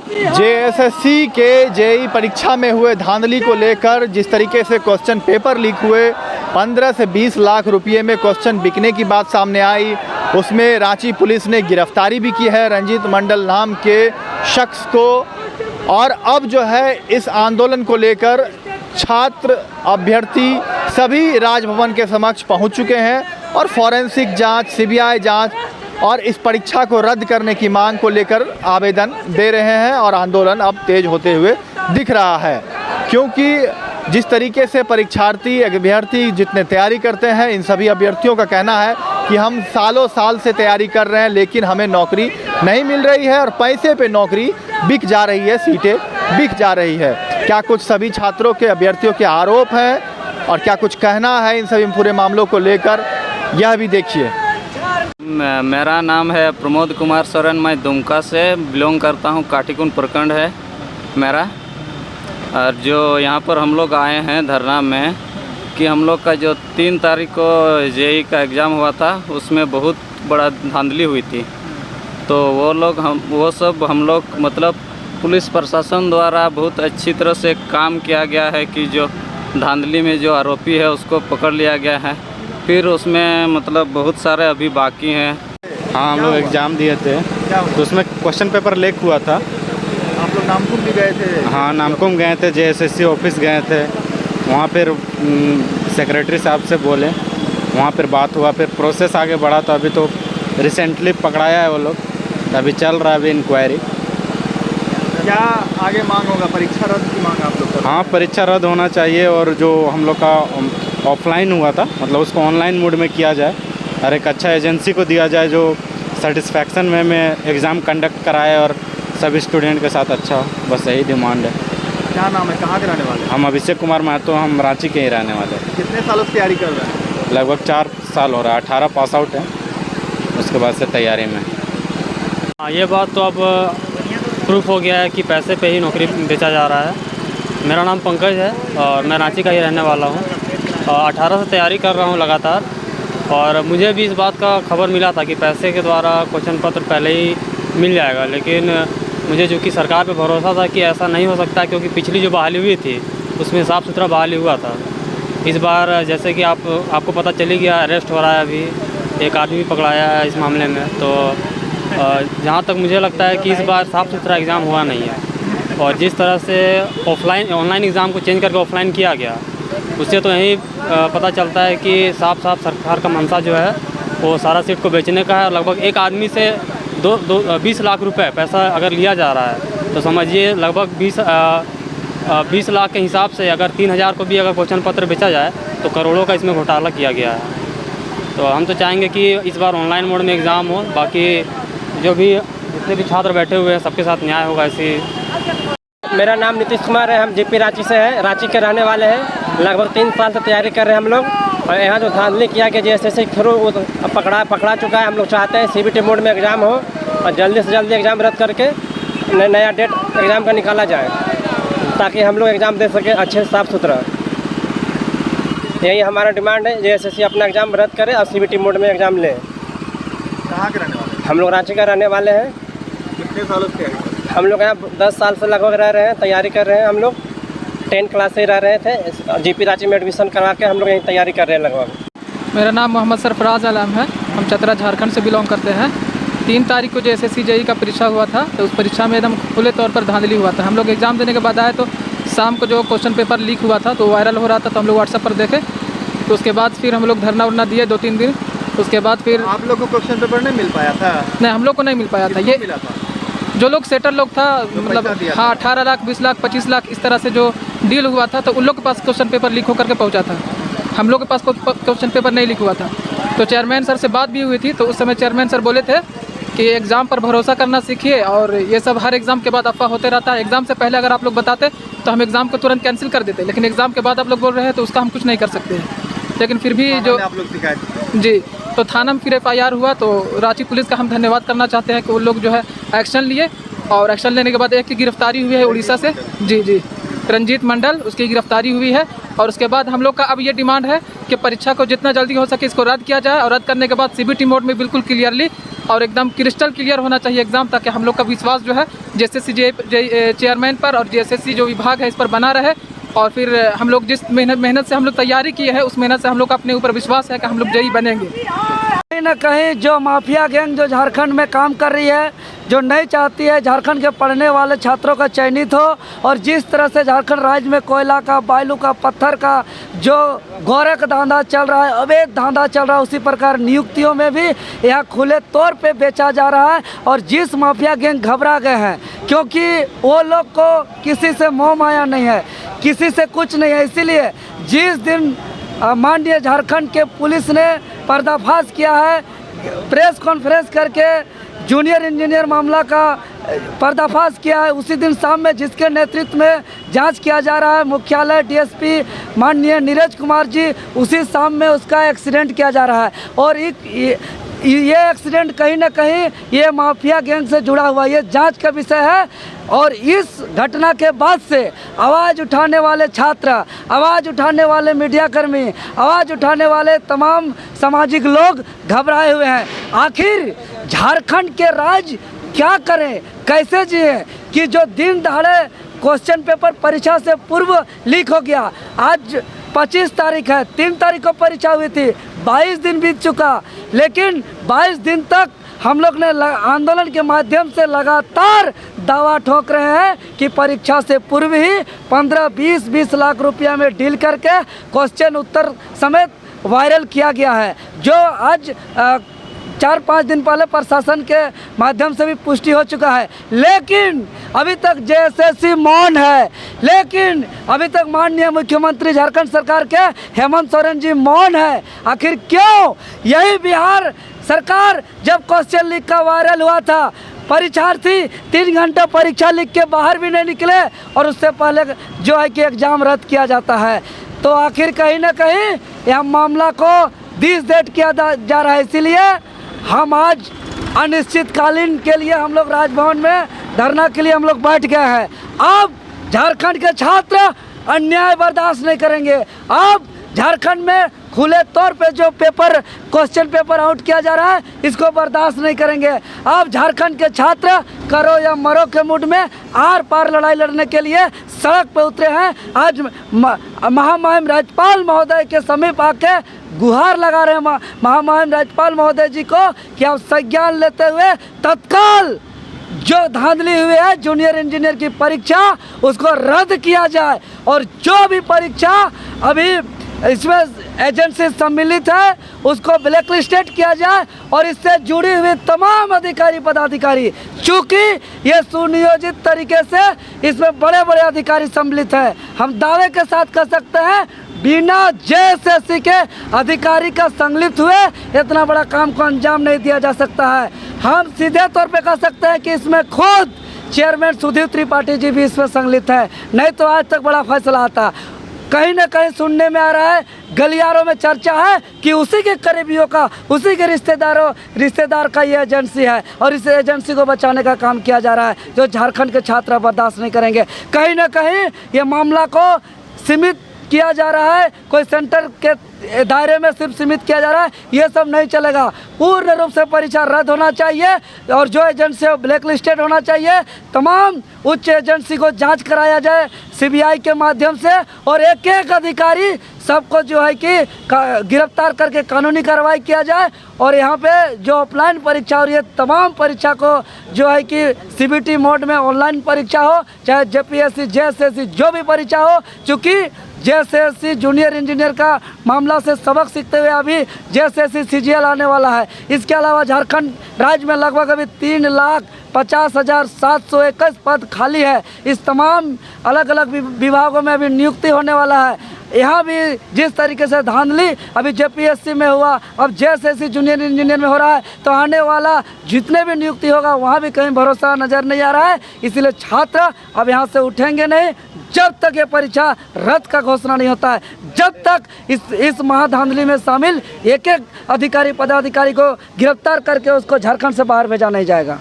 JSSC के JEE परीक्षा में हुए धांधली को लेकर जिस तरीके से क्वेश्चन पेपर लीक हुए, 15 से 20 लाख रुपए में क्वेश्चन बिकने की बात सामने आई। उसमें रांची पुलिस ने गिरफ्तारी भी की है रंजीत मंडल नाम के शख्स को। और अब जो है इस आंदोलन को लेकर छात्र, अभ्यर्थी सभी राजभवन के समक्ष पहुंच चुके हैं और फॉरेंसिक जांच, सीबीआई जांच और इस परीक्षा को रद्द करने की मांग को लेकर आवेदन दे रहे हैं। और आंदोलन अब तेज होते हुए दिख रहा है, क्योंकि जिस तरीके से परीक्षार्थी, अभ्यर्थी जितने तैयारी करते हैं, इन सभी अभ्यर्थियों का कहना है कि हम सालों साल से तैयारी कर रहे हैं लेकिन हमें नौकरी नहीं मिल रही है और पैसे पे नौकरी बिक जा रही है, सीटें बिक जा रही है। क्या कुछ सभी छात्रों के, अभ्यर्थियों के आरोप हैं और क्या कुछ कहना है इन सभी पूरे मामलों को लेकर, यह भी देखिए। मेरा नाम है प्रमोद कुमार सोरेन, मैं दुमका से बिलोंग करता हूँ। काटीकुंड प्रखंड है मेरा। और जो यहाँ पर हम लोग आए हैं धरना में कि हम लोग का जो 3 तारीख को जेईई का एग्ज़ाम हुआ था उसमें बहुत बड़ा धांधली हुई थी। तो वो सब हम लोग मतलब पुलिस प्रशासन द्वारा बहुत अच्छी तरह से काम किया गया है कि जो धांधली में जो आरोपी है उसको पकड़ लिया गया है। फिर उसमें मतलब बहुत सारे अभी बाकी हैं। हाँ, हम लोग एग्ज़ाम दिए थे तो उसमें क्वेश्चन पेपर लीक हुआ था। आप लोग नामकुम भी गए थे? हाँ, नामकुम गए थे, जेएसएससी ऑफिस गए थे। वहाँ पर सेक्रेटरी साहब से बोले, वहाँ पर बात हुआ, फिर प्रोसेस आगे बढ़ा। तो अभी तो रिसेंटली पकड़ाया है वो लोग, अभी चल रहा है अभी इंक्वायरी। क्या आगे मांग होगा? परीक्षा रद्द की मांग आप लोग कर? हाँ, परीक्षा रद्द होना चाहिए और जो हम लोग का ऑफलाइन हुआ था मतलब उसको ऑनलाइन मोड में किया जाए और एक अच्छा एजेंसी को दिया जाए जो सेटिस्फैक्शन में एग्ज़ाम कंडक्ट कराए और सभी स्टूडेंट के साथ अच्छा हो। बस यही डिमांड है। क्या नाम है, कहाँ के रहने वाले? हम अभिषेक कुमार महतो, हम रांची के ही रहने वाले हैं। कितने सालों से तैयारी कर रहे हैं? लगभग 4 साल हो रहा है। 18 पास आउट है, उसके बाद से तैयारी में। हाँ, ये बात तो अब प्रूफ हो गया है कि पैसे पे ही नौकरी बेचा जा रहा है। मेरा नाम पंकज है और मैं रांची का ही रहने वाला हूँ। 18 से तैयारी कर रहा हूँ लगातार। और मुझे भी इस बात का खबर मिला था कि पैसे के द्वारा क्वेश्चन पत्र पहले ही मिल जाएगा, लेकिन मुझे चूँकि सरकार पे भरोसा था कि ऐसा नहीं हो सकता, क्योंकि पिछली जो बहाली हुई थी उसमें साफ़ सुथरा बहाली हुआ था। इस बार जैसे कि आपको पता चली गया, अरेस्ट हो रहा है, अभी एक आदमी पकड़ाया है इस मामले में। तो जहाँ तक मुझे लगता है कि इस बार साफ़ सुथरा एग्ज़ाम हुआ नहीं है। और जिस तरह से ऑनलाइन एग्ज़ाम को चेंज करके ऑफलाइन किया गया, उससे तो यही पता चलता है कि साफ सरकार का मंशा जो है वो सारा सीट को बेचने का है। और लगभग एक आदमी से 20 लाख रुपए पैसा अगर लिया जा रहा है तो समझिए लगभग 20 लाख के हिसाब से अगर 3000 को भी अगर क्वेश्चन पत्र बेचा जाए तो करोड़ों का इसमें घोटाला किया गया है। तो हम तो चाहेंगे कि इस बार ऑनलाइन मोड में एग्ज़ाम हो, बाकी जो भी जितने भी छात्र बैठे हुए हैं सबके साथ न्याय होगा। ऐसी मेरा नाम नीतीश कुमार है, हम जेपी रांची से हैं, रांची के रहने वाले हैं। लगभग 3 साल से तैयारी कर रहे हैं हम लोग। और यहाँ जो धांधली किया गया जेएसएससी के थ्रू वो पकड़ा चुका है। हम लोग चाहते हैं सीबीटी मोड में एग्ज़ाम हो और जल्दी से जल्दी एग्ज़ाम रद्द करके नया डेट एग्ज़ाम का निकाला जाए ताकि हम लोग एग्ज़ाम दे सकें अच्छे साफ़ सुथरा। यही हमारा डिमांड है, जेएसएससी अपना एग्ज़ाम रद्द करे और सीबीटी मोड में एग्ज़ाम ले। कहाँ के रहने वाले? हम लोग रांची का रहने वाले हैं। कितने सालों से तैयारी? हम लोग यहाँ 10 साल से लगभग रह रहे हैं, तैयारी कर रहे हैं। हम लोग 10 क्लास से रह रहे थे, जेपी रांची में एडमिशन करवा के हम लोग यहीं तैयारी कर रहे हैं लगभग। मेरा नाम मोहम्मद सरफराज आलम है, हम चतरा झारखंड से बिलोंग करते हैं। 3 तारीख को जो एसएससी जेईई का परीक्षा हुआ था तो उस परीक्षा में एकदम खुले तौर पर धांधली हुआ था। हम लोग एग्ज़ाम देने के बाद आए तो शाम को जो क्वेश्चन पेपर लीक हुआ था तो वायरल हो रहा था, तो हम लोग व्हाट्सएप पर देखे। तो उसके बाद फिर हम लोग धरना उरना दिए 2-3 दिन। उसके बाद फिर आप लोग को क्वेश्चन पेपर नहीं मिल पाया था? नहीं, हम लोग को नहीं मिल पाया था। ये मिला था जो लोग सेटर लोग था, मतलब हाँ 18 लाख, 20 लाख, 25 लाख इस तरह से जो डील हुआ था, तो उन लोग के पास क्वेश्चन पेपर लीक होकर के पहुंचा था। हम लोग के पास क्वेश्चन पेपर नहीं लीक हुआ था। तो चेयरमैन सर से बात भी हुई थी, तो उस समय चेयरमैन सर बोले थे कि एग्ज़ाम पर भरोसा करना सीखिए और ये सब हर एग्ज़ाम के बाद अफवाह होते रहता है। एग्ज़ाम से पहले अगर आप लोग बताते तो हम एग्ज़ाम को तुरंत कैंसिल कर देते, लेकिन एग्ज़ाम के बाद आप लोग बोल रहे हैं तो उसका हम कुछ नहीं कर सकते हैं। लेकिन फिर भी जो आप लोग शिकायत जी, तो थाना में फिर FIR हुआ। तो रांची पुलिस का हम धन्यवाद करना चाहते हैं कि वो लोग जो है एक्शन लिए और एक्शन लेने के बाद एक की गिरफ्तारी हुई है उड़ीसा से। जी, रंजीत मंडल, उसकी गिरफ्तारी हुई है। और उसके बाद हम लोग का अब ये डिमांड है कि परीक्षा को जितना जल्दी हो सके इसको रद्द किया जाए और रद्द करने के बाद CBT मोड में बिल्कुल क्लियरली और एकदम क्रिस्टल क्लियर होना चाहिए एग्ज़ाम, ताकि हम लोग का विश्वास जो है JSSC चेयरमैन पर और JSSC जो विभाग है इस पर बना रहे। और फिर हम लोग जिस मेहनत से हम लोग तैयारी किए हैं उस मेहनत से हम लोग का अपने ऊपर विश्वास है कि हम लोग JEE बनेंगे। कहीं ना कहीं जो माफिया गैंग जो झारखंड में काम कर रही है, जो नहीं चाहती है झारखंड के पढ़ने वाले छात्रों का चयनित हो, और जिस तरह से झारखंड राज्य में कोयला का, बालू का, पत्थर का जो गोरख धंधा चल रहा है, अवैध धंधा चल रहा है, उसी प्रकार नियुक्तियों में भी यह खुले तौर पे बेचा जा रहा है। और जिस माफिया गैंग घबरा गए हैं, क्योंकि वो लोग को किसी से मोह माया नहीं है, किसी से कुछ नहीं है, इसीलिए जिस दिन माननीय झारखंड के पुलिस ने पर्दाफाश किया है, प्रेस कॉन्फ्रेंस करके जूनियर इंजीनियर मामला का पर्दाफाश किया है, उसी दिन शाम में जिसके नेतृत्व में जांच किया जा रहा है मुख्यालय DSP माननीय नीरज कुमार जी, उसी शाम में उसका एक्सीडेंट किया जा रहा है। और ये एक्सीडेंट कहीं ना कहीं ये माफिया गैंग से जुड़ा हुआ, ये जांच का विषय है। और इस घटना के बाद से आवाज़ उठाने वाले छात्र, आवाज़ उठाने वाले मीडियाकर्मी, आवाज़ उठाने वाले तमाम सामाजिक लोग घबराए हुए हैं। आखिर झारखंड के राज्य क्या करें, कैसे जिए कि जो दिन दहाड़े क्वेश्चन पेपर परीक्षा से पूर्व लीक हो गया। आज 25 तारीख है, 3 तारीख को परीक्षा हुई थी, 22 दिन बीत चुका, लेकिन 22 दिन तक हम लोग ने आंदोलन के माध्यम से लगातार दावा ठोक रहे हैं कि परीक्षा से पूर्व ही 15-20 लाख रुपया में डील करके क्वेश्चन उत्तर समेत वायरल किया गया है, जो आज 4-5 दिन पहले प्रशासन के माध्यम से भी पुष्टि हो चुका है। लेकिन अभी तक JSSC मौन है, लेकिन अभी तक माननीय मुख्यमंत्री झारखंड सरकार के हेमंत सोरेन जी मौन है। आखिर क्यों? यही बिहार सरकार जब क्वेश्चन लीक का वायरल हुआ था, परीक्षार्थी 3 घंटा परीक्षा लिख के बाहर भी नहीं निकले और उससे पहले जो है कि एग्ज़ाम रद्द किया जाता है। तो आखिर कहीं ना कहीं यह मामला को दिस डेट किया जा रहा है। इसीलिए हम आज अनिश्चितकालीन के लिए हम लोग राजभवन में धरना के लिए हम लोग बैठ गए हैं। अब झारखंड के छात्र अन्याय बर्दाश्त नहीं करेंगे। अब झारखंड में खुले तौर पे जो क्वेश्चन पेपर आउट किया जा रहा है, इसको बर्दाश्त नहीं करेंगे। अब झारखंड के छात्र करो या मरो के मूड में आर पार लड़ाई लड़ने के लिए सड़क पे उतरे हैं। आज महामहिम राज्यपाल महोदय के समीप आके गुहार लगा रहे हैं महामहिम राज्यपाल महोदय जी को कि आप संज्ञान लेते हुए तत्काल जो धांधली हुई है जूनियर इंजीनियर की परीक्षा उसको रद्द किया जाए, और जो भी परीक्षा अभी इसमें एजेंसी सम्मिलित है उसको ब्लैक लिस्टेड किया जाए, और इससे जुड़ी हुई तमाम अधिकारी पदाधिकारी, चूँकि ये सुनियोजित तरीके से इसमें बड़े बड़े अधिकारी सम्मिलित हैं, हम दावे के साथ कह सकते हैं बिना JSSC के अधिकारी का संलिप्त हुए इतना बड़ा काम को अंजाम नहीं दिया जा सकता है। हम सीधे तौर पे कह सकते हैं कि इसमें खुद चेयरमैन सुधीर त्रिपाठी जी भी इसमें संलिप्त है, नहीं तो आज तक बड़ा फैसला आता। कहीं ना कहीं सुनने में आ रहा है, गलियारों में चर्चा है कि उसी के करीबियों का, उसी के रिश्तेदार का ये एजेंसी है, और इस एजेंसी को बचाने का काम किया जा रहा है, जो झारखंड के छात्र बर्दाश्त नहीं करेंगे। कहीं ना कहीं ये मामला को सीमित किया जा रहा है, कोई सेंटर के दायरे में सिर्फ सीमित किया जा रहा है, ये सब नहीं चलेगा। पूर्ण रूप से परीक्षा रद्द होना चाहिए, और जो एजेंसी ब्लैक लिस्टेड होना चाहिए, तमाम उच्च एजेंसी को जांच कराया जाए CBI के माध्यम से, और एक एक अधिकारी सबको जो है कि गिरफ्तार करके कानूनी कार्रवाई किया जाए। और यहाँ पे जो ऑफलाइन परीक्षा और ये तमाम परीक्षा को जो है कि CBT मोड में ऑनलाइन परीक्षा हो, चाहे JPSC JSSC जो भी परीक्षा हो, चूँकि JSSC जूनियर इंजीनियर का मामला से सबक सीखते हुए अभी JSSC CGL आने वाला है। इसके अलावा झारखंड राज्य में लगभग अभी 3,50,721 पद खाली है। इस तमाम अलग अलग विभागों में अभी नियुक्ति होने वाला है। यहाँ भी जिस तरीके से धांधली अभी JPSC में हुआ, अब JSSC जूनियर इंजीनियर में हो रहा है, तो आने वाला जितने भी नियुक्ति होगा वहाँ भी कहीं भरोसा नज़र नहीं आ रहा है। इसीलिए छात्र अब यहाँ से उठेंगे नहीं जब तक ये परीक्षा रद्द का घोषणा नहीं होता है, जब तक इस महाधांधली में शामिल एक एक अधिकारी पदाधिकारी को गिरफ्तार करके उसको झारखंड से बाहर भेजा नहीं जाएगा।